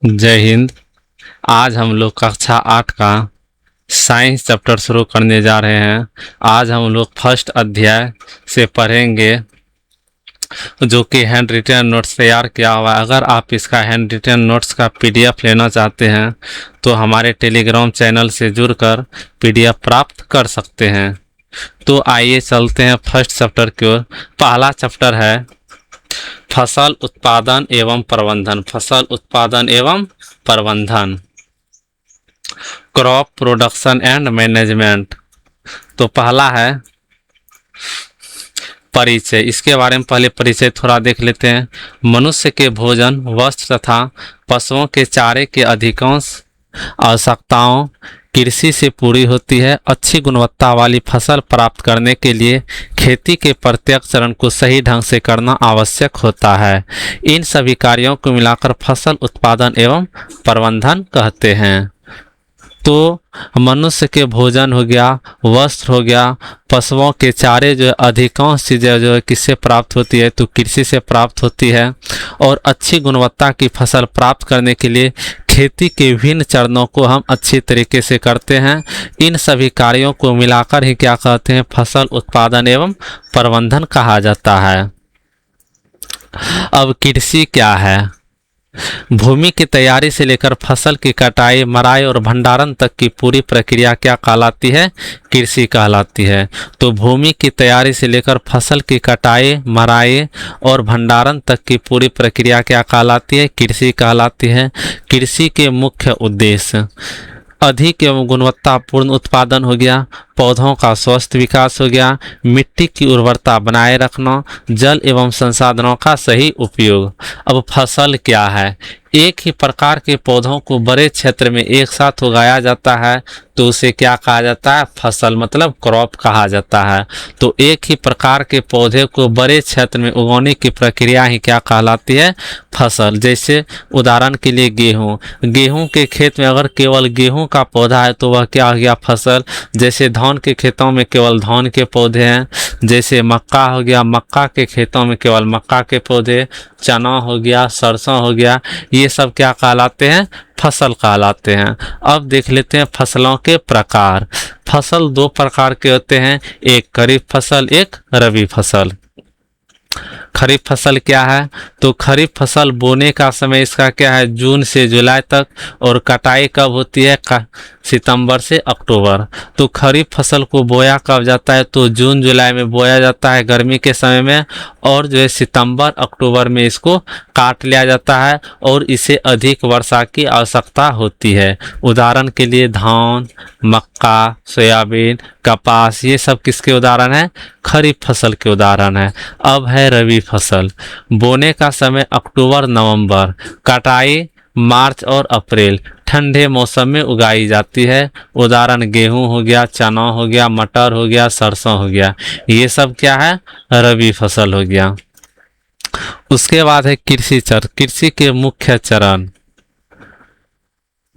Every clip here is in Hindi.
जय हिंद। आज हम लोग कक्षा 8 का साइंस चैप्टर शुरू करने जा रहे हैं। आज हम लोग फर्स्ट अध्याय से पढ़ेंगे जो कि हैंड रिटन नोट्स तैयार किया हुआ है। अगर आप इसका हैंड रिटन नोट्स का पीडीएफ लेना चाहते हैं तो हमारे टेलीग्राम चैनल से जुड़कर पीडीएफ प्राप्त कर सकते हैं। तो आइए चलते हैं फर्स्ट चैप्टर की ओर। पहला चैप्टर है फसल उत्पादन एवं प्रबंधन। फसल उत्पादन एवं प्रबंधन, क्रॉप प्रोडक्शन एंड मैनेजमेंट। तो पहला है परिचय। इसके बारे में पहले परिचय थोड़ा देख लेते हैं। मनुष्य के भोजन, वस्त्र तथा पशुओं के चारे की अधिकांश आवश्यकताओं कृषि से पूरी होती है। अच्छी गुणवत्ता वाली फसल प्राप्त करने के लिए खेती के प्रत्येक चरण को सही ढंग से करना आवश्यक होता है। इन सभी कार्यों को मिलाकर फसल उत्पादन एवं प्रबंधन कहते हैं। तो मनुष्य के भोजन हो गया, वस्त्र हो गया, पशुओं के चारे जो है, अधिकांश चीज़ें जो है किससे प्राप्त होती है तो कृषि से प्राप्त होती है। और अच्छी गुणवत्ता की फसल प्राप्त करने के लिए खेती के विभिन्न चरणों को हम अच्छी तरीके से करते हैं। इन सभी कार्यों को मिलाकर ही क्या कहते हैं, फसल उत्पादन एवं प्रबंधन कहा जाता है। अब कृषि क्या है? भूमि की तैयारी से लेकर फसल की कटाई, मराई और भंडारण तक की पूरी प्रक्रिया क्या कहलाती है? कृषि कहलाती है। तो भूमि की तैयारी से लेकर फसल की कटाई, मराई और भंडारण तक की पूरी प्रक्रिया क्या कहलाती है? कृषि कहलाती है। कृषि के मुख्य उद्देश्य अधिक एवं गुणवत्तापूर्ण उत्पादन हो गया, पौधों का स्वस्थ विकास हो गया, मिट्टी की उर्वरता बनाए रखना, जल एवं संसाधनों का सही उपयोग। अब फसल क्या है? एक ही प्रकार के पौधों को बड़े क्षेत्र में एक साथ उगाया जाता है तो उसे क्या कहा जाता है? फसल, मतलब क्रॉप कहा जाता है। तो एक ही प्रकार के पौधे को बड़े क्षेत्र में उगाने की प्रक्रिया ही क्या कहलाती है? फसल। जैसे उदाहरण के लिए गेहूँ, गेहूँ के खेत में अगर केवल गेहूँ का पौधा है तो वह क्या हो गया? फसल। जैसे धान के खेतों में केवल धान के पौधे हैं। जैसे मक्का हो गया, मक्का के खेतों में केवल मक्का के पौधे। चना हो गया, सरसों हो गया, ये सब क्या कहलाते हैं? फसल कहलाते हैं। अब देख लेते हैं फसलों के प्रकार। फसल दो प्रकार के होते हैं, एक खरीफ फसल, एक रबी फसल। खरीफ फसल क्या है? तो खरीफ फसल बोने का समय इसका क्या है? जून से जुलाई तक। और कटाई कब होती है? सितंबर से अक्टूबर। तो खरीफ फसल को बोया कब जाता है? तो जून जुलाई में बोया जाता है गर्मी के समय में। और जो है सितंबर अक्टूबर में इसको काट लिया जाता है और इसे अधिक वर्षा की आवश्यकता होती है। उदाहरण के लिए धान, मक्का, सोयाबीन, कपास, ये सब किसके उदाहरण है? खरीफ फसल के उदाहरण है। अब है रबी फसल। बोने का समय अक्टूबर नवंबर, कटाई मार्च और अप्रैल। ठंडे मौसम में उगाई जाती है। उदाहरण गेहूं हो गया, चना हो गया, मटर हो गया, सरसों हो गया, ये सब क्या है? रबी फसल हो गया। उसके बाद है कृषि चरण। कृषि के मुख्य चरण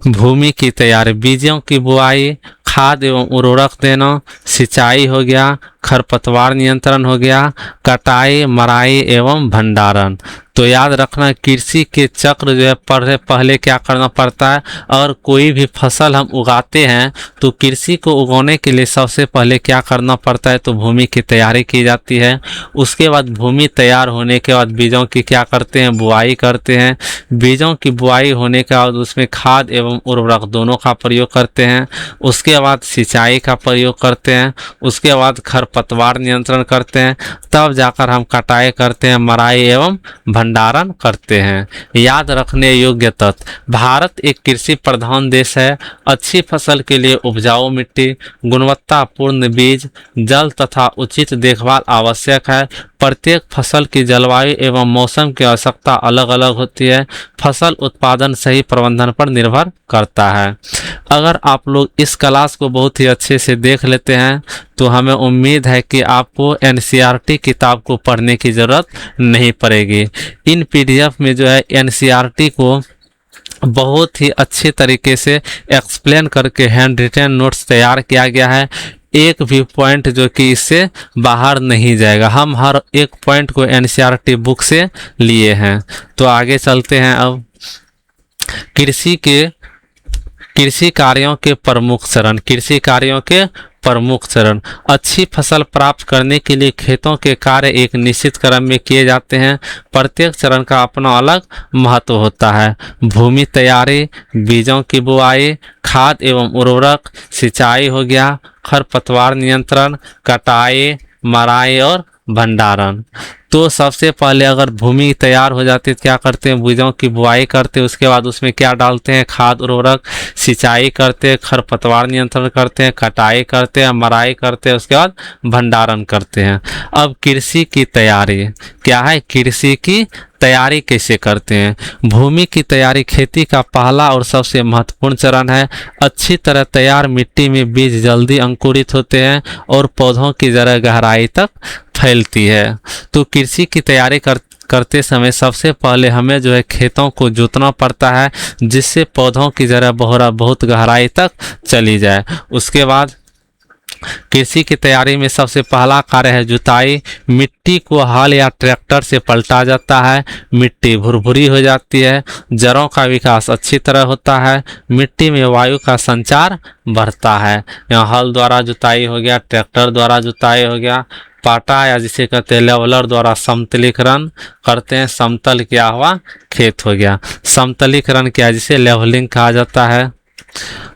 भूमि की तैयारी, बीजों की बुआई, खाद एवं उर्वरक देना, सिंचाई हो गया, खरपतवार नियंत्रण हो गया, कटाई, मराई एवं भंडारण। तो याद रखना कृषि के चक्र जो है पहले क्या करना पड़ता है। और कोई भी फसल हम उगाते हैं तो कृषि को उगाने के लिए सबसे पहले क्या करना पड़ता है? तो भूमि की तैयारी की जाती है। उसके बाद भूमि तैयार होने के बाद बीजों की क्या करते हैं? बुआई करते हैं। बीजों की बुआई होने के बाद उसमें खाद एवं उर्वरक दोनों का प्रयोग करते हैं। उसके बाद सिंचाई का प्रयोग करते हैं। उसके बाद खरपतवार नियंत्रण करते हैं। तब जाकर हम कटाई करते हैं, मराई एवं भंडारण करते हैं। याद रखने योग्य तथ्य, भारत एक कृषि प्रधान देश है। अच्छी फसल के लिए उपजाऊ मिट्टी, गुणवत्तापूर्ण बीज, जल तथा उचित देखभाल आवश्यक है। प्रत्येक फसल की जलवायु एवं मौसम की आवश्यकता अलग अलग होती है। फसल उत्पादन सही प्रबंधन पर निर्भर करता है। अगर आप लोग इस क्लास को बहुत ही अच्छे से देख लेते हैं तो हमें उम्मीद है कि आपको एनसीईआरटी किताब को पढ़ने की ज़रूरत नहीं पड़ेगी। इन पीडीएफ में जो है एनसीईआरटी को बहुत ही अच्छे तरीके से एक्सप्लेन करके हैंड रिटन नोट्स तैयार किया गया है। एक भी पॉइंट जो कि इससे बाहर नहीं जाएगा। हम हर एक पॉइंट को एनसीईआरटी बुक से लिए हैं। तो आगे चलते हैं। अब कृषि के कृषि कार्यों के प्रमुख चरण। कृषि कार्यों के प्रमुख चरण। अच्छी फसल प्राप्त करने के लिए खेतों के कार्य एक निश्चित क्रम में किए जाते हैं। प्रत्येक चरण का अपना अलग महत्व होता है। भूमि तैयारी, बीजों की बुआई, खाद एवं उर्वरक, सिंचाई हो गया, खरपतवार नियंत्रण, कटाई, मराई और भंडारण। तो सबसे पहले अगर भूमि तैयार हो जाती है तो क्या करते हैं, बीजों की बुआई करते हैं, उसके बाद उसमें क्या डालते हैं, खाद उर्वरक, सिंचाई करते हैं, खरपतवार नियंत्रण करते हैं, कटाई करते हैं, मराई करते हैं, उसके बाद भंडारण करते हैं। अब कृषि की तैयारी क्या है, कृषि की तैयारी कैसे करते हैं। भूमि की तैयारी खेती का पहला और सबसे महत्वपूर्ण चरण है। अच्छी तरह तैयार मिट्टी में बीज जल्दी अंकुरित होते हैं और पौधों की जड़ गहराई तक फैलती है। तो कृषि की तैयारी करते समय सबसे पहले हमें जो है खेतों को जोतना पड़ता है, जिससे पौधों की जड़ बहुत गहराई तक चली जाए। उसके बाद कृषि की तैयारी में सबसे पहला कार्य है जुताई। मिट्टी को हल या ट्रैक्टर से पलटा जाता है, मिट्टी भुरभुरी हो जाती है, जड़ों का विकास अच्छी तरह होता है, मिट्टी में वायु का संचार बढ़ता है। यहाँ हल द्वारा जुताई हो गया, ट्रैक्टर द्वारा जुताई हो गया, पाटा या जिसे कहते हैं लेवलर द्वारा समतलीकरण करते हैं। समतल क्या हुआ, खेत हो गया। समतलीकरण क्या, जिसे लेवलिंग कहा जाता है।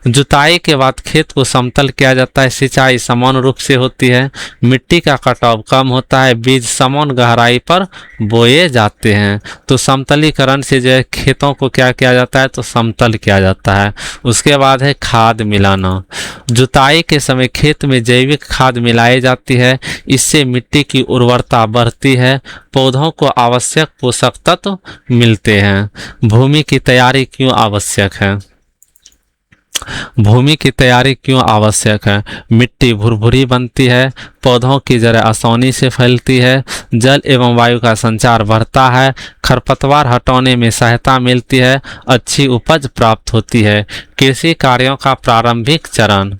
जुताई के बाद खेत को समतल किया जाता है, सिंचाई समान रूप से होती है, मिट्टी का कटाव कम होता है, बीज समान गहराई पर बोए जाते हैं। तो समतलीकरण से जो है खेतों को क्या किया जाता है, तो समतल किया जाता है। उसके बाद है खाद मिलाना। जुताई के समय खेत में जैविक खाद मिलाई जाती है, इससे मिट्टी की उर्वरता बढ़ती है, पौधों को आवश्यक पोषक तत्व मिलते हैं। भूमि की तैयारी क्यों आवश्यक है। भूमि की तैयारी क्यों आवश्यक है। मिट्टी भुरभुरी बनती है, पौधों की जड़ें आसानी से फैलती है, जल एवं वायु का संचार बढ़ता है, खरपतवार हटाने में सहायता मिलती है, अच्छी उपज प्राप्त होती है। कृषि कार्यों का प्रारंभिक चरण।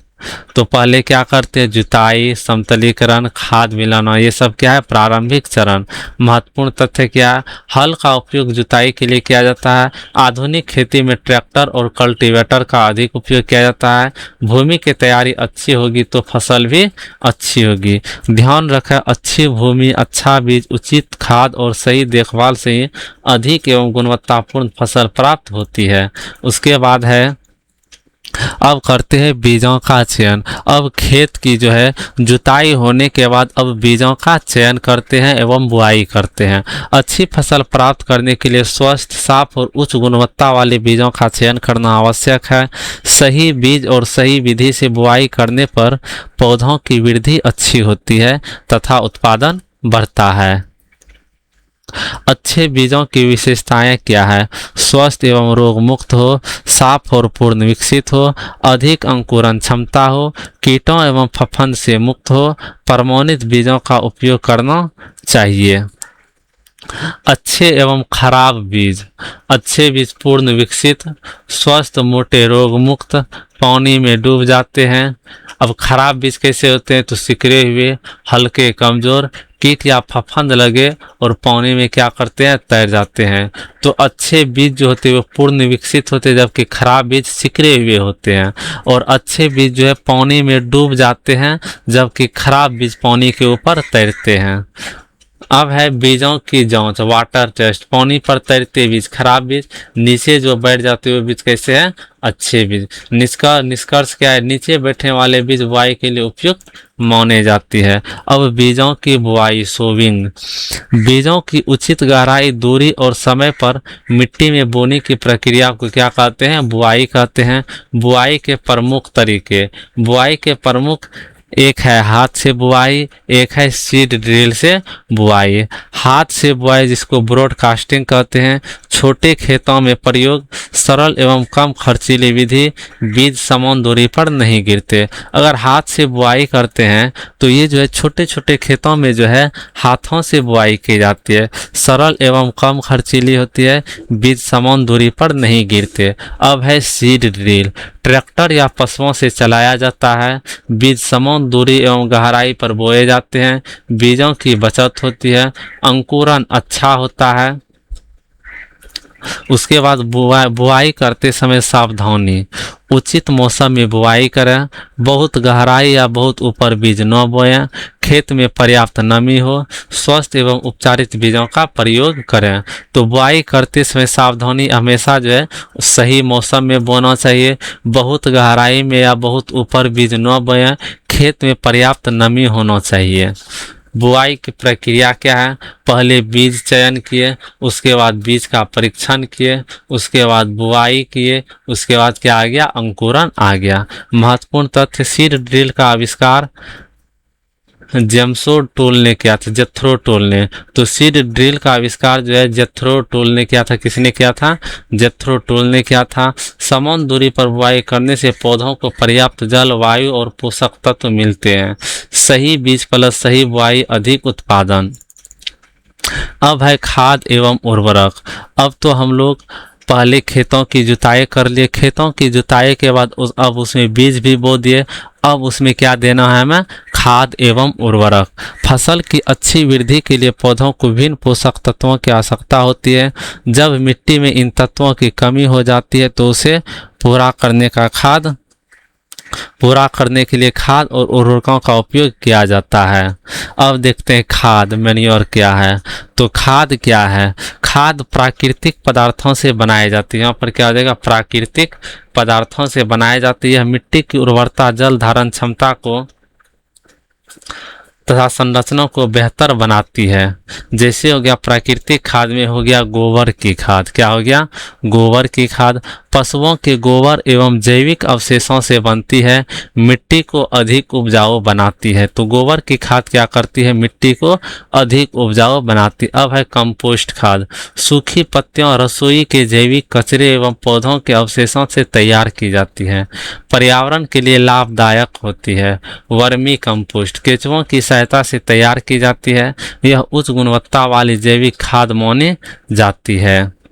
तो पहले क्या करते हैं, जुताई, समतलीकरण, खाद मिलाना, ये सब क्या है, प्रारंभिक चरण। महत्वपूर्ण तथ्य क्या है, हल का उपयोग जुताई के लिए किया जाता है। आधुनिक खेती में ट्रैक्टर और कल्टीवेटर का अधिक उपयोग किया जाता है। भूमि की तैयारी अच्छी होगी तो फसल भी अच्छी होगी। ध्यान रखें, अच्छी भूमि, अच्छा बीज, उचित खाद और सही देखभाल से ही अधिक एवं गुणवत्तापूर्ण फसल प्राप्त होती है। उसके बाद है, अब करते हैं बीजों का चयन। अब खेत की जो है जुताई होने के बाद अब बीजों का चयन करते हैं एवं बुआई करते हैं। अच्छी फसल प्राप्त करने के लिए स्वस्थ, साफ और उच्च गुणवत्ता वाले बीजों का चयन करना आवश्यक है। सही बीज और सही विधि से बुआई करने पर पौधों की वृद्धि अच्छी होती है तथा उत्पादन बढ़ता है। अच्छे बीजों की विशेषताएं क्या है, स्वस्थ एवं रोग मुक्त हो, साफ और पूर्ण विकसित हो, अधिक अंकुरण क्षमता हो, कीटों एवं फफूंद से मुक्त हो। प्रमाणित बीजों का उपयोग करना चाहिए। अच्छे एवं खराब बीज। अच्छे बीज पूर्ण विकसित, स्वस्थ, मोटे, रोग मुक्त, पानी में डूब जाते हैं। अब खराब बीज कैसे होते हैं, तो सिकरे हुए, हल्के, कमजोर, कीट या फफूंद लगे और पानी में क्या करते हैं, तैर जाते हैं। तो अच्छे बीज जो होते हैं वो पूर्ण विकसित होते हैं, जबकि खराब बीज सिकरे हुए होते हैं। और अच्छे बीज जो है पानी में डूब जाते हैं, जबकि खराब बीज पानी के ऊपर तैरते हैं। अब है बीजों की जांच, वाटर टेस्ट। पानी पर तैरते बीज खराब बीज, नीचे जो बैठ जाते हुए बीज कैसे हैं, अच्छे बीज। निष्कर्ष क्या है, नीचे बैठने वाले बीज बुआई के लिए उपयुक्त माने जाती है। अब बीजों की बुआई, सोविंग। बीजों की उचित गहराई, दूरी और समय पर मिट्टी में बोने की प्रक्रिया को क्या कहते हैं, बुआई कहते हैं। बुआई के प्रमुख तरीके। बुआई के प्रमुख, एक है हाथ से बुआई, एक है सीड ड्रिल से बुआई। हाथ से बुआई जिसको ब्रॉडकास्टिंग कहते हैं, छोटे खेतों में प्रयोग, सरल एवं कम खर्चीली विधि, बीज समान दूरी पर नहीं गिरते। अगर हाथ से बुआई करते हैं तो ये जो है छोटे छोटे खेतों में जो है हाथों से बुआई की जाती है, सरल एवं कम खर्चीली होती है, बीज समान दूरी पर नहीं गिरते। अब है सीड ड्रिल, ट्रैक्टर या पशुओं से चलाया जाता है, बीज समान दूरी एवं गहराई पर बोए जाते हैं, बीजों की बचत होती है, अंकुरण अच्छा होता है। उसके बाद बुआई करते समय सावधानी, उचित मौसम में बुआई करें, बहुत गहराई या बहुत ऊपर बीज न बोएं, खेत में पर्याप्त नमी हो, स्वस्थ एवं उपचारित बीजों का प्रयोग करें। तो बुआई करते समय सावधानी हमेशा जो है सही मौसम में बोना चाहिए, बहुत गहराई में या बहुत ऊपर बीज न बोएं, खेत में पर्याप्त नमी होना चाहिए। बुआई की प्रक्रिया क्या है? पहले बीज चयन किए, उसके बाद बीज का परीक्षण किए, उसके बाद बुआई किए, उसके बाद क्या आ गया? अंकुरण आ गया। महत्वपूर्ण तथ्य, सीड ड्रिल का आविष्कार जेम्सो टूल ने किया था, जेथ्रो टूल ने। तो सीड ड्रिल का आविष्कार जो है जेथ्रो टूल ने किया था। किसने किया था? जेथ्रो टूल ने किया था। समान दूरी पर बुआई करने से पौधों को पर्याप्त जल, वायु और पोषक तत्व मिलते हैं। सही बीज प्लस सही बुआई, अधिक उत्पादन। अब है खाद एवं उर्वरक। अब तो हम लोग पहले खेतों की जुताई कर लिए, खेतों की जुताई के बाद अब उसमें बीज भी बो दिए। अब उसमें क्या देना है हमें? खाद एवं उर्वरक। फसल की अच्छी वृद्धि के लिए पौधों को विभिन्न पोषक तत्वों की आवश्यकता होती है। जब मिट्टी में इन तत्वों की कमी हो जाती है तो उसे पूरा करने के लिए खाद और उर्वरकों का उपयोग किया जाता है। अब देखते हैं खाद, मैन्योर क्या है। तो खाद क्या है? खाद प्राकृतिक पदार्थों से बनाई जाती है। यहाँ पर क्या हो जाएगा? प्राकृतिक पदार्थों से बनाई जाती है। मिट्टी की उर्वरता, जल धारण क्षमता को तथा संरचना को बेहतर बनाती है। जैसे हो गया प्राकृतिक खाद में हो गया गोबर की खाद। क्या हो गया? गोबर की खाद पशुओं के गोबर एवं जैविक अवशेषों से बनती है, मिट्टी को अधिक उपजाऊ बनाती है। तो गोबर की खाद क्या करती है? मिट्टी को अधिक उपजाऊ बनाती। अब है कंपोस्ट खाद। सूखी पत्तियों, रसोई के जैविक कचरे एवं पौधों के अवशेषों से तैयार की जाती है, पर्यावरण के लिए लाभदायक होती है। वर्मी कंपोस्ट केंचुओं की सहायता से तैयार की जाती है। यह उच्च गुणवत्ता वाली जैविक खाद मानी जाती है।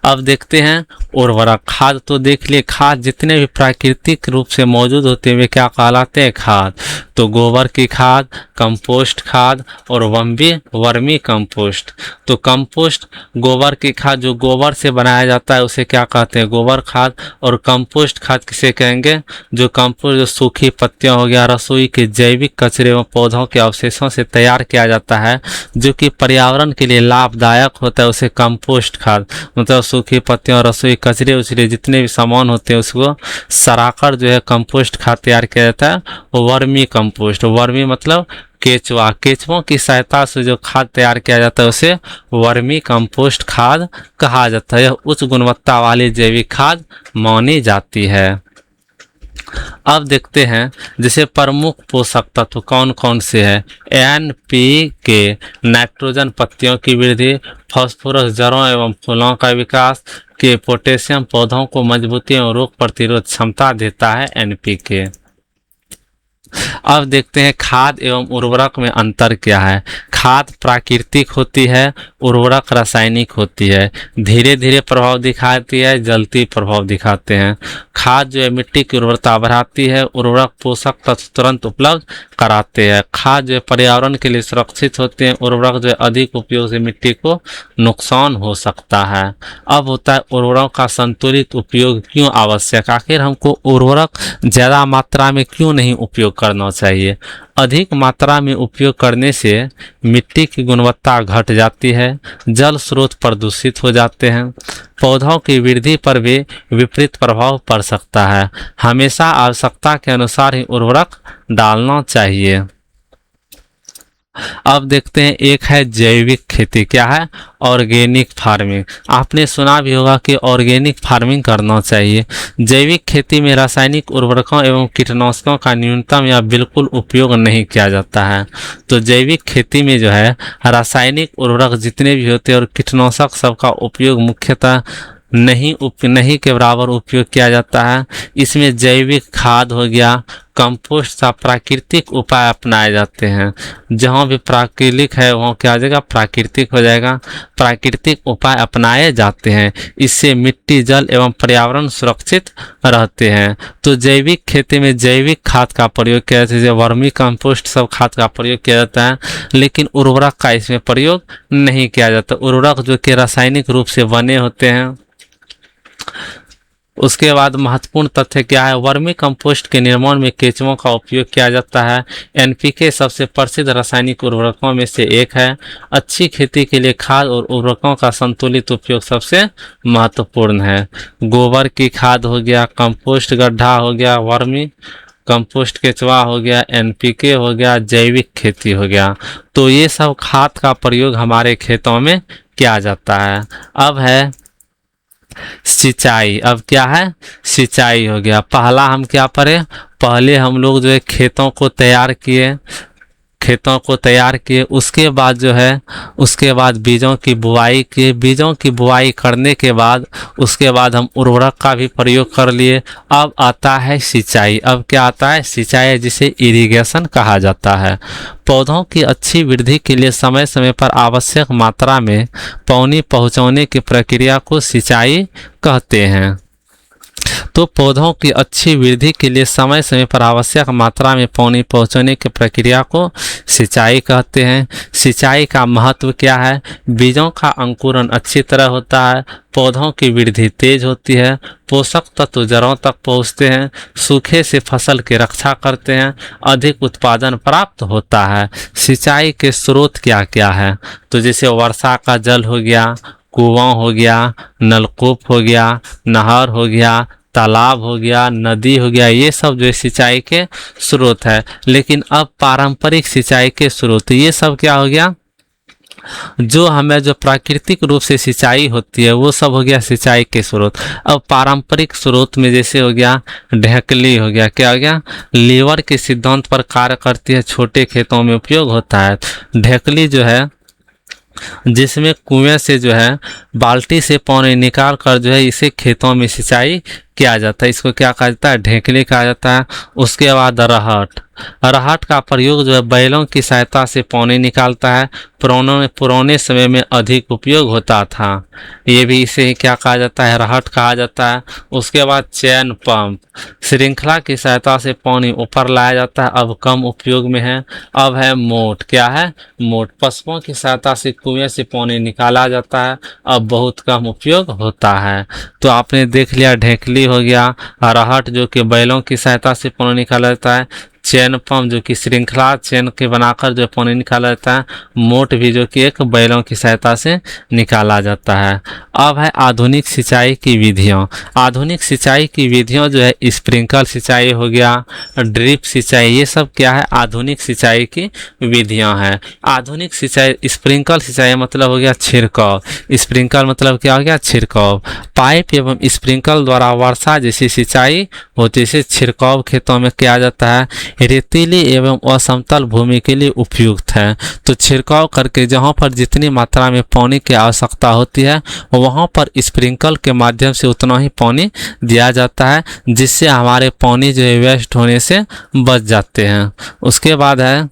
अब देखते हैं उर्वरक खाद। तो देख लिए खाद जितने भी प्राकृतिक रूप से मौजूद होते हैं वे क्या कहलाते हैं? खाद। तो गोबर की खाद, कंपोस्ट खाद और वर्मी कंपोस्ट। तो कंपोस्ट गोबर की खाद, जो गोबर से बनाया जाता है उसे क्या कहते हैं? गोबर खाद। और कंपोस्ट खाद किसे कहेंगे? जो कंपोस्ट, जो सूखी पत्तियां हो गया, रसोई के जैविक कचरे व पौधों के अवशेषों से तैयार किया जाता है, जो कि पर्यावरण के लिए लाभदायक होता है, उसे कंपोस्ट खाद। मतलब सूखी पत्तियां, रसोई कचरे उचरे जितने भी सामान होते हैं उसको सड़ाकर जो है कंपोस्ट खाद तैयार किया जाता है। वर्मी कंपोस्ट, वर्मी मतलब केचुआ, केचुओं की सहायता से जो खाद तैयार किया जाता है उसे वर्मी कंपोस्ट खाद कहा जाता है। यह उच्च गुणवत्ता वाली जैविक खाद मानी जाती है। अब देखते हैं जैसे प्रमुख पोषक तत्व कौन कौन से हैं। NPK नाइट्रोजन पत्तियों की वृद्धि, फास्फोरस जड़ों एवं फूलों का विकास, के पोटेशियम पौधों को मजबूती एवं रोग प्रतिरोध क्षमता देता है NPK। अब देखते हैं खाद एवं उर्वरक में अंतर क्या है। खाद प्राकृतिक होती है, उर्वरक रासायनिक होती है। धीरे धीरे प्रभाव दिखाती है, जल्दी प्रभाव दिखाते हैं। खाद जो है मिट्टी की उर्वरता बढ़ाती है, उर्वरक पोषक तत्व तुरंत उपलब्ध कराते हैं। खाद जो है पर्यावरण के लिए सुरक्षित होते हैं, उर्वरक जो है अधिक उपयोग से मिट्टी को नुकसान हो सकता है। अब होता है उर्वरक का संतुलित उपयोग क्यों आवश्यक? आखिर हमको उर्वरक ज़्यादा मात्रा में क्यों नहीं उपयोग करना चाहिए? अधिक मात्रा में उपयोग करने से मिट्टी की गुणवत्ता घट जाती है, जल स्रोत प्रदूषित हो जाते हैं, पौधों की वृद्धि पर भी विपरीत प्रभाव पड़ सकता है। हमेशा आवश्यकता के अनुसार ही उर्वरक डालना चाहिए। अब देखते हैं एक है जैविक खेती। क्या है? Organic farming. आपने सुना भी होगा कि ऑर्गेनिक फार्मिंग करना चाहिए। जैविक खेती में रासायनिक उर्वरकों एवं कीटनाशकों का न्यूनतम या बिल्कुल उपयोग नहीं किया जाता है। तो जैविक खेती में जो है रासायनिक उर्वरक जितने भी होते हैं और कीटनाशक सबका उपयोग मुख्यतः नहीं के बराबर उपयोग किया जाता है। इसमें जैविक खाद हो गया, कंपोस्ट सा प्राकृतिक उपाय अपनाए जाते हैं। जहाँ भी प्राकृतिक है वहाँ क्या हो जाएगा, प्राकृतिक हो जाएगा। प्राकृतिक उपाय अपनाए जाते हैं, इससे मिट्टी, जल एवं पर्यावरण सुरक्षित रहते हैं। तो जैविक खेती में जैविक खाद का प्रयोग किया जाता है, जैसे वर्मी कंपोस्ट सब खाद का प्रयोग किया जाता है, लेकिन उर्वरक का इसमें प्रयोग नहीं किया जाता। उर्वरक जो कि रासायनिक रूप से बने होते हैं। उसके बाद महत्वपूर्ण तथ्य क्या है, वर्मी कंपोस्ट के निर्माण में केंचुओं का उपयोग किया जाता है। एनपीके सबसे प्रसिद्ध रासायनिक उर्वरकों में से एक है। अच्छी खेती के लिए खाद और उर्वरकों का संतुलित उपयोग सबसे महत्वपूर्ण है। गोबर की खाद हो गया, कंपोस्ट गड्ढा हो गया, वर्मी कंपोस्ट केंचुआ हो गया, एनपीके हो गया, जैविक खेती हो गया। तो ये सब खाद का प्रयोग हमारे खेतों में किया जाता है। अब है सिंचाई। अब क्या है, सिंचाई हो गया। पहला हम क्या पढ़े, पहले हम लोग जो है खेतों को तैयार किए, उसके बाद जो है, उसके बाद बीजों की बुआई की। बीजों की बुआई करने के बाद उसके बाद हम उर्वरक का भी प्रयोग कर लिए। अब आता है सिंचाई। अब क्या आता है, सिंचाई, जिसे इरिगेशन कहा जाता है। पौधों की अच्छी वृद्धि के लिए समय समय पर आवश्यक मात्रा में पानी पहुंचाने की प्रक्रिया को सिंचाई कहते हैं। तो पौधों की अच्छी वृद्धि के लिए समय समय पर आवश्यक मात्रा में पानी पहुंचाने की प्रक्रिया को सिंचाई कहते हैं। सिंचाई का महत्व क्या है, बीजों का अंकुरण अच्छी तरह होता है, पौधों की वृद्धि तेज होती है, पोषक तत्व जड़ों तक पहुंचते हैं, सूखे से फसल की रक्षा करते हैं, अधिक उत्पादन प्राप्त होता है। सिंचाई के स्रोत क्या क्या है, तो जैसे वर्षा का जल हो गया, कुआं हो गया, नलकूप हो गया, नहर हो गया, तालाब हो गया, नदी हो गया, ये सब जो सिंचाई के स्रोत है। लेकिन अब पारंपरिक सिंचाई के स्रोत, ये सब क्या हो गया, जो हमें जो प्राकृतिक रूप से सिंचाई होती है वो सब हो गया सिंचाई के स्रोत। अब पारंपरिक स्रोत में जैसे हो गया ढेकली हो गया, क्या हो गया, लीवर के सिद्धांत पर कार्य करती है, छोटे खेतों में उपयोग होता है। ढेकली जो है, जिसमें कुएं से जो है बाल्टी से पानी निकाल कर जो है इसे खेतों में सिंचाई किया जाता है, इसको क्या कहा जाता है, ढेकली कहा जाता है। उसके बाद रहट का प्रयोग जो है बैलों की सहायता से पानी निकालता है, पुराने समय में अधिक उपयोग होता था, ये भी इसे क्या कहा जाता है, रहट कहा जाता है। उसके बाद चैन पंप, श्रृंखला की सहायता से पानी ऊपर लाया जाता है, अब कम उपयोग में है। अब है मोट, क्या है, मोट, पशुओं की सहायता से कुएं से पानी निकाला जाता है, अब बहुत कम उपयोग होता है। तो आपने देख लिया ढेकली हो गया, रहट जो कि बैलों की सहायता से पानी निकाला जाता है, चैन पंप जो कि श्रृंखला चैन के बनाकर जो पानी निकाला जाता है, मोट भी जो कि एक बैलों की सहायता से निकाला जाता है। अब है आधुनिक सिंचाई की विधियाँ। आधुनिक सिंचाई की विधियाँ जो है स्प्रिंकल सिंचाई हो गया, ड्रिप सिंचाई, ये सब क्या है, आधुनिक सिंचाई की विधियाँ हैं। आधुनिक सिंचाई, स्प्रिंकल सिंचाई मतलब हो गया छिड़काव, स्प्रिंकल मतलब क्या हो गया, छिड़काव। पाइप एवं स्प्रिंकल द्वारा वर्षा जैसी सिंचाई होती है, छिड़काव खेतों में किया जाता है, रेतीली एवं असमतल भूमि के लिए उपयुक्त है। तो छिड़काव करके जहाँ पर जितनी मात्रा में पानी की आवश्यकता होती है वहाँ पर स्प्रिंकल के माध्यम से उतना ही पानी दिया जाता है, जिससे हमारे पानी जो है वेस्ट होने से बच जाते हैं। उसके बाद है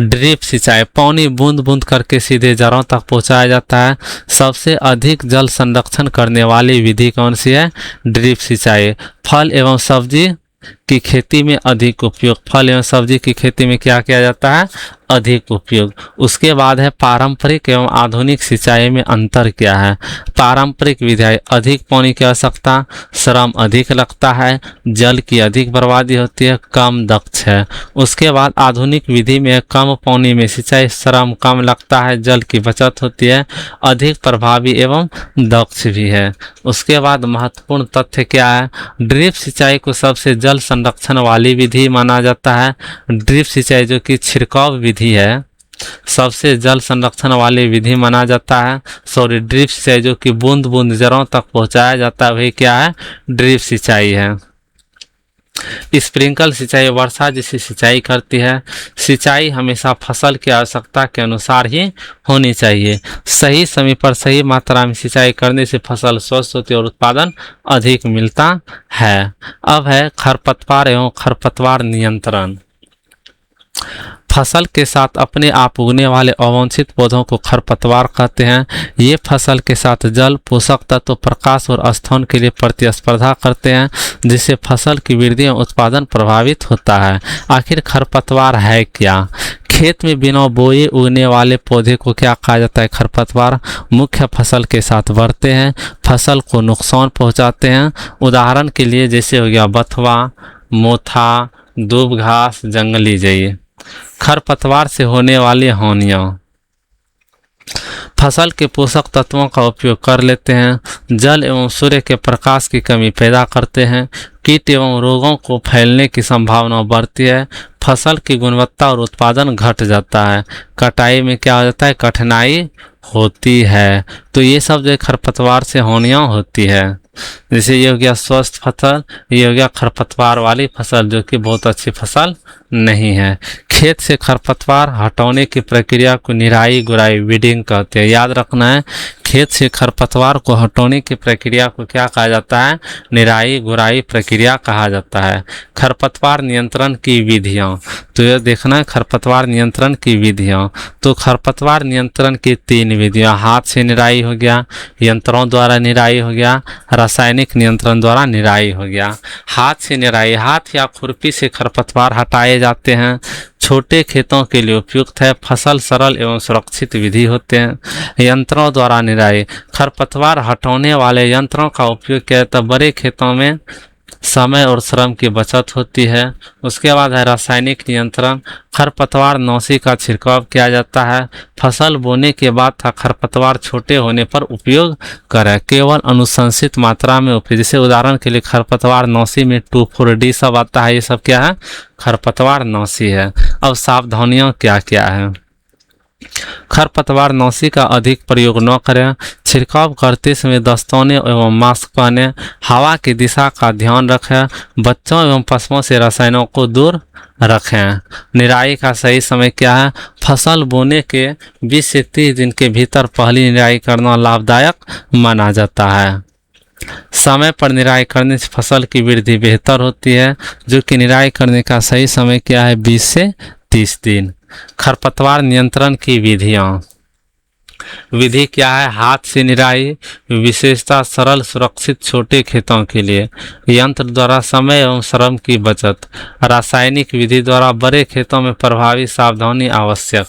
ड्रिप सिंचाई, पानी बूंद बूंद करके सीधे जड़ों तक पहुंचाया जाता है। सबसे अधिक जल संरक्षण करने वाली विधि कौन सी है, ड्रिप सिंचाई। फल एवं सब्जी की खेती में अधिक उपयोग, फल एवं सब्जी की खेती में क्या किया जाता है, अधिक उपयोग। उसके बाद है पारंपरिक एवं आधुनिक सिंचाई में अंतर क्या है। पारंपरिक विधि, अधिक पानी की आवश्यकता, श्रम अधिक लगता है, जल की अधिक बर्बादी होती है, कम दक्ष है। उसके बाद आधुनिक विधि में कम पानी में सिंचाई, श्रम कम लगता है, जल की बचत होती है, अधिक प्रभावी एवं दक्ष भी है। उसके बाद महत्वपूर्ण तथ्य क्या है, ड्रिप सिंचाई को सबसे जल संरक्षण वाली विधि माना जाता है। ड्रिप सिंचाई जो कि छिड़काव विधि है, सबसे जल संरक्षण वाली विधि माना जाता है। ड्रिप सिंचाई जो कि बूंद बूंद जड़ों तक पहुंचाया जाता है, वही क्या है, ड्रिप सिंचाई है। स्प्रिंकल सिंचाई वर्षा जैसी सिंचाई करती है। सिंचाई हमेशा फसल की आवश्यकता के अनुसार ही होनी चाहिए। सही समय पर सही मात्रा में सिंचाई करने से फसल स्वस्थ होती है और उत्पादन अधिक मिलता है। अब है खरपतवार एवं खरपतवार नियंत्रण। फसल के साथ अपने आप उगने वाले अवांछित पौधों को खरपतवार कहते हैं। ये फसल के साथ जल, पोषक तत्व, प्रकाश और स्थान के लिए प्रतिस्पर्धा करते हैं, जिससे फसल की वृद्धि और उत्पादन प्रभावित होता है। आखिर खरपतवार है क्या? खेत में बिना बोए उगने वाले पौधे को क्या कहा जाता है? खरपतवार। मुख्य फसल के साथ बढ़ते हैं, फसल को नुकसान पहुंचाते हैं। उदाहरण के लिए जैसे हो गया बथुआ, मोथा, दूब घास, जंगली जई। खरपतवार से होने वाली हानियाँ। फसल के पोषक तत्वों का उपयोग कर लेते हैं, जल एवं सूर्य के प्रकाश की कमी पैदा करते हैं, कीट एवं रोगों को फैलने की संभावना बढ़ती है, फसल की गुणवत्ता और उत्पादन घट जाता है, कटाई में क्या हो जाता है? कठिनाई होती है। तो ये सब जो खरपतवार से हानियाँ होती है। जैसे ये हो गया स्वस्थ फसल, ये हो गया खरपतवार वाली फसल जो कि बहुत अच्छी फसल नहीं है। खेत से खरपतवार हटाने की प्रक्रिया को निराई गुड़ाई वीडिंग कहते हैं। याद रखना है, खेत से खरपतवार को हटाने की प्रक्रिया को क्या कहा जाता है? निराई गुड़ाई प्रक्रिया कहा जाता है। खरपतवार नियंत्रण की विधियाँ, तो यह देखना है खरपतवार नियंत्रण की विधियाँ। तो खरपतवार नियंत्रण की 3 विधियाँ, हाथ से निराई हो गया, यंत्रों द्वारा निराई हो गया, रासायनिक नियंत्रण द्वारा निराई हो गया। हाथ से निराई, हाथ या खुरपी से खरपतवार हटाए जाते हैं। छोटे खेतों के लिए उपयुक्त है, फसल सरल एवं सुरक्षित विधि होते हैं। यंत्रों द्वारा निराई, खरपतवार हटाने वाले यंत्रों का उपयोग किया जाता है। बड़े खेतों में समय और श्रम की बचत होती है। उसके बाद है रासायनिक नियंत्रण, खरपतवार नाशी का छिड़काव किया जाता है। फसल बोने के बाद था खरपतवार छोटे होने पर उपयोग करें, केवल अनुशंसित मात्रा में उपयोग। जैसे उदाहरण के लिए खरपतवार नाशी में 2,4-D सब आता है, ये सब क्या है? खरपतवार नाशी है। अब सावधानियाँ क्या क्या है? खरपतवार नाशी का अधिक प्रयोग न करें, छिड़काव करते समय दस्ताने एवं मास्क पहने, हवा की दिशा का ध्यान रखें, बच्चों एवं पशुओं से रसायनों को दूर रखें। निराई का सही समय क्या है? फसल बोने के 20 से 30 दिन के भीतर पहली निराई करना लाभदायक माना जाता है। समय पर निराई करने से फसल की वृद्धि बेहतर होती है, जो कि निराई करने का सही समय क्या है? 20 से 30 दिन। खरपतवार नियंत्रण की विधियाँ, विधि क्या है? हाथ से निराई, विशेषता सरल, सुरक्षित छोटे खेतों के लिए। यंत्र द्वारा समय एवं श्रम की बचत। रासायनिक विधि द्वारा बड़े खेतों में प्रभावी सावधानी आवश्यक।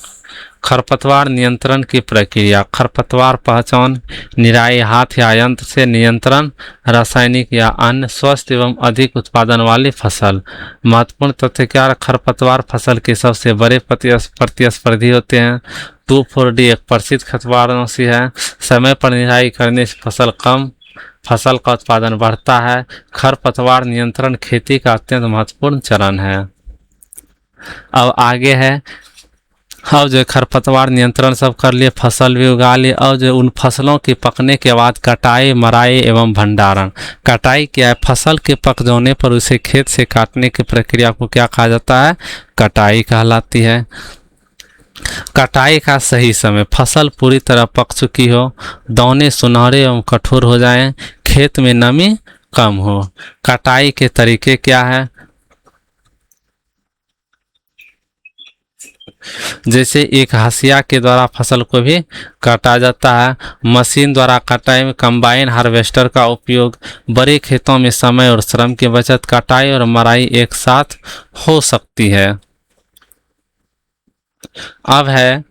खरपतवार नियंत्रण की प्रक्रिया, खरपतवार पहचान, निराई हाथ या यंत्र से, नियंत्रण रासायनिक या अन्य, स्वस्थ एवं अधिक उत्पादन वाली फसल। महत्वपूर्ण तथ्य क्या? खरपतवार फसल के सबसे बड़े प्रतिस्पर्धी होते हैं। 2,4-D एक प्रसिद्ध खरपतवार नाशी है। समय पर निराई करने से फसल का उत्पादन बढ़ता है। खरपतवार नियंत्रण खेती का अत्यंत महत्वपूर्ण चरण है। अब आगे है, अब जो खरपतवार नियंत्रण सब कर लिए, फसल भी उगा लिए, और जो उन फसलों के पकने के बाद कटाई, मराई एवं भंडारण। कटाई क्या है? फसल के पक जाने पर उसे खेत से काटने की प्रक्रिया को क्या कहा जाता है? कटाई कहलाती है। कटाई का सही समय, फसल पूरी तरह पक चुकी हो, दाने सुनहरे एवं कठोर हो जाएं, खेत में नमी कम हो। कटाई के तरीके क्या है? जैसे एक हंसिया के द्वारा फसल को भी काटा जाता है। मशीन द्वारा कटाई में कंबाइन हार्वेस्टर का उपयोग। बड़े खेतों में समय और श्रम की बचत। कटाई और मराई एक साथ हो सकती है। अब है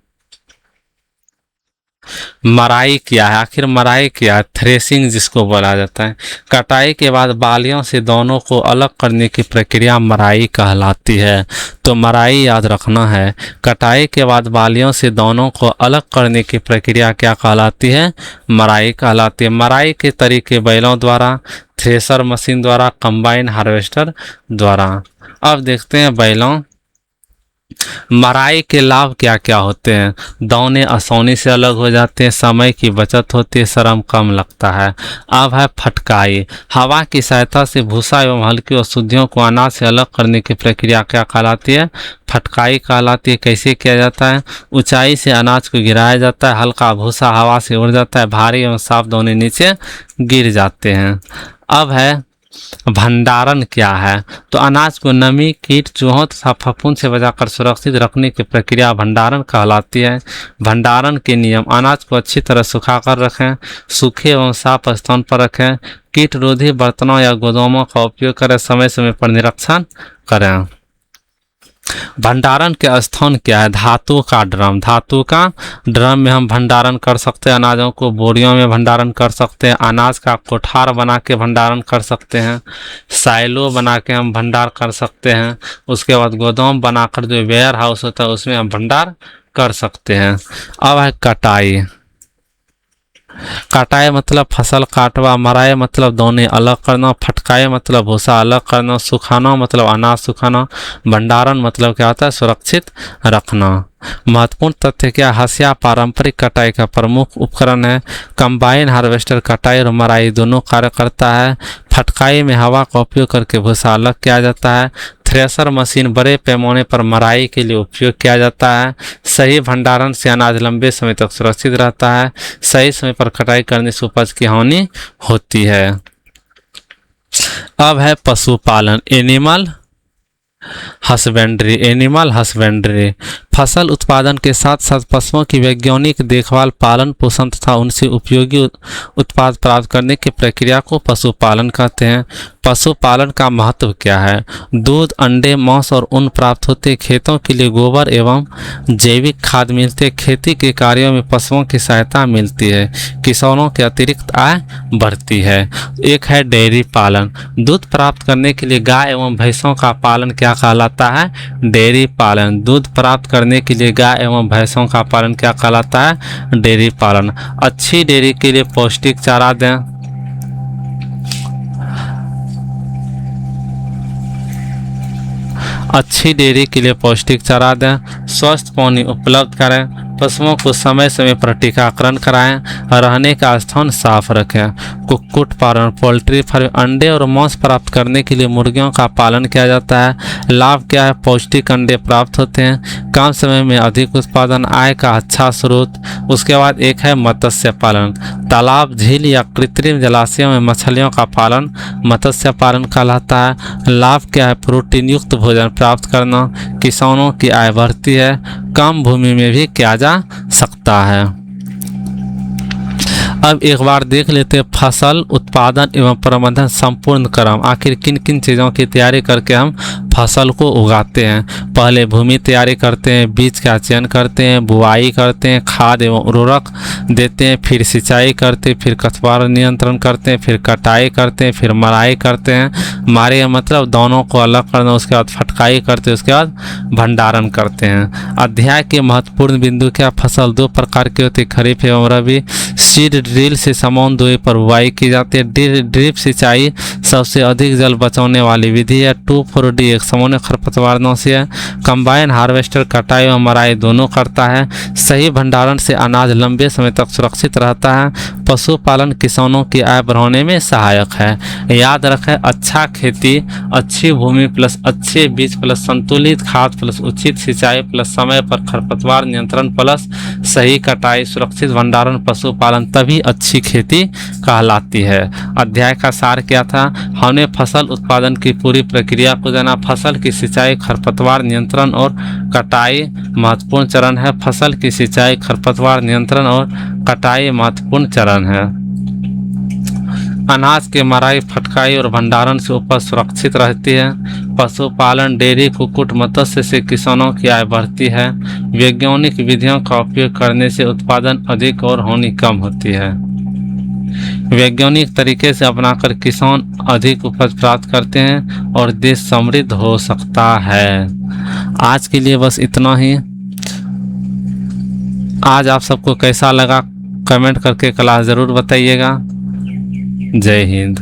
मराई क्या है? आखिर मराई क्या है? थ्रेसिंग जिसको बोला जाता है। कटाई के बाद बालियों से दानों को अलग करने की प्रक्रिया मराई कहलाती है। तो मराई याद रखना है, कटाई के बाद बालियों से दानों को अलग करने की प्रक्रिया क्या कहलाती है? मराई कहलाती है। मराई के तरीके बैलों द्वारा, थ्रेसर मशीन द्वारा, कंबाइन हार्वेस्टर द्वारा। अब देखते हैं बैलों मराई के लाभ क्या क्या होते हैं? दाने आसानी से अलग हो जाते हैं, समय की बचत होती है, श्रम कम लगता है। अब है फटकाई। हवा की सहायता से भूसा एवं हल्की अशुद्धियों को अनाज से अलग करने की प्रक्रिया क्या कहलाती है? फटकाई कहलाती है। कैसे किया जाता है? ऊंचाई से अनाज को गिराया जाता है, हल्का भूसा हवा से उड़ जाता है, भारी एवं साफ दाने नीचे गिर जाते हैं। अब है भंडारण क्या है? तो अनाज को नमी, कीट, चूहों तथा फफूंद से बचाकर सुरक्षित रखने की प्रक्रिया भंडारण कहलाती है। भंडारण के नियम: अनाज को अच्छी तरह सुखाकर रखें, सूखे एवं साफ स्थान पर रखें, कीट रोधी बर्तनों या गोदामों का उपयोग करें, समय समय पर निरीक्षण करें। भंडारण के स्थान क्या है? धातु का ड्रम। धातु का ड्रम में हम भंडारण कर सकते हैं, अनाजों को बोरियों में भंडारण कर सकते हैं, अनाज का कोठार बना के भंडारण कर सकते हैं, साइलो बना के हम भंडार कर सकते हैं, उसके बाद गोदाम बनाकर जो वेयर हाउस होता है उसमें हम भंडार कर सकते हैं। अब है कटाई। कटाई मतलब फसल काटवा, मराई मतलब दाने अलग करना, फटकाई मतलब भूसा अलग करना, सुखाना मतलब अनाज सुखाना, भंडारण मतलब क्या होता है? सुरक्षित रखना। महत्वपूर्ण तथ्य क्या? हंसिया पारंपरिक कटाई का प्रमुख उपकरण है। कंबाइन हार्वेस्टर कटाई और मराई दोनों कार्य करता है। फटकाई में हवा का उपयोग करके भूसा अलग किया जाता है। थ्रेशर मशीन बड़े पैमाने पर मराई के लिए उपयोग किया जाता है। सही भंडारण से अनाज लंबे समय तक सुरक्षित रहता है। सही समय पर कटाई करने से उपज की हानि होती है। अब है पशुपालन, एनिमल हस्बेंड्री। एनिमल हस्बेंड्री फसल उत्पादन के साथ साथ पशुओं की वैज्ञानिक देखभाल, पालन पोषण तथा उनसे उपयोगी उत्पाद प्राप्त करने की प्रक्रिया को पशुपालन कहते हैं। पशुपालन का महत्व क्या है? दूध, अंडे, मांस और ऊन प्राप्त होते, खेतों के लिए गोबर एवं जैविक खाद मिलते, खेती के कार्यों में पशुओं की सहायता मिलती है, किसानों की अतिरिक्त आय बढ़ती है। एक है डेयरी पालन। दूध प्राप्त करने के लिए गाय एवं भैंसों का पालन क्या कहलाता है? डेयरी पालन। दूध प्राप्त करने के लिए गाय एवं भैंसों का पालन क्या कहलाता है? डेयरी पालन। अच्छी डेयरी के लिए पौष्टिक चारा दें। अच्छी डेयरी के लिए पौष्टिक चारा दें, स्वस्थ पानी उपलब्ध करें, पशुओं को समय समय पर टीकाकरण कराएं, रहने का स्थान साफ रखें। कुक्कुट पालन, पोल्ट्री फार्म, अंडे और मांस प्राप्त करने के लिए मुर्गियों का पालन किया जाता है। लाभ क्या है? पौष्टिक अंडे प्राप्त होते हैं, कम समय में अधिक उत्पादन, आय का अच्छा स्रोत। उसके बाद एक है मत्स्य पालन। तालाब, झील या कृत्रिम जलाशयों में मछलियों का पालन मत्स्य पालन कहलाता है। लाभ क्या है? प्रोटीन युक्त भोजन प्राप्त करना, किसानों की आय बढ़ती है, कम भूमि में भी किया जा सकता है। अब एक बार देख लेते हैं फसल उत्पादन एवं प्रबंधन संपूर्ण क्रम। आखिर किन किन चीज़ों की तैयारी करके हम फसल को उगाते हैं? पहले भूमि तैयारी करते हैं, बीज का चयन करते हैं, बुआई करते हैं, खाद एवं उर्वरक देते हैं, फिर सिंचाई करते हैं, फिर खरपतवार नियंत्रण करते हैं, फिर कटाई करते हैं, फिर मराई करते हैं। मराई मतलब दानों को अलग करना, उसके बाद फटकाई करते हैं, उसके बाद भंडारण करते हैं। अध्याय के महत्वपूर्ण बिंदु क्या? फसल दो प्रकार की होती है, खरीफ एवं रबी। सीड ड्रिल से समान दूरी पर बुआई की जाती है। ड्रिप सिंचाई सबसे अधिक जल बचाने वाली विधि है। 2,4-D एक सामान्य खरपतवारनाशी है। कंबाइन हार्वेस्टर कटाई और मराई दोनों करता है। सही भंडारण से अनाज लंबे समय तक सुरक्षित रहता है। पशुपालन किसानों की आय बढ़ाने में सहायक है। याद रखें, अच्छा खेती, अच्छी भूमि प्लस अच्छे बीज प्लस संतुलित खाद प्लस उचित सिंचाई प्लस समय पर खरपतवार नियंत्रण प्लस सही कटाई, सुरक्षित भंडारण, पशुपालन, तभी अच्छी खेती कहलाती है। अध्याय का सार क्या था? हमने फसल उत्पादन की पूरी प्रक्रिया को जाना। फसल की सिंचाई, खरपतवार नियंत्रण और कटाई महत्वपूर्ण चरण है। फसल की सिंचाई, खरपतवार नियंत्रण और कटाई महत्वपूर्ण चरण है। अनाज के मराई, फटकाई और भंडारण से उपज सुरक्षित रहती है। पशुपालन, डेयरी, कुक्कुट, मत्स्य से किसानों की आय बढ़ती है। वैज्ञानिक विधियों का उपयोग करने से उत्पादन अधिक और हानि कम होती है। वैज्ञानिक तरीके से अपनाकर किसान अधिक उपज प्राप्त करते हैं और देश समृद्ध हो सकता है। आज के लिए बस इतना ही। आज आप सबको कैसा लगा कमेंट करके क्लास ज़रूर बताइएगा। जय हिंद।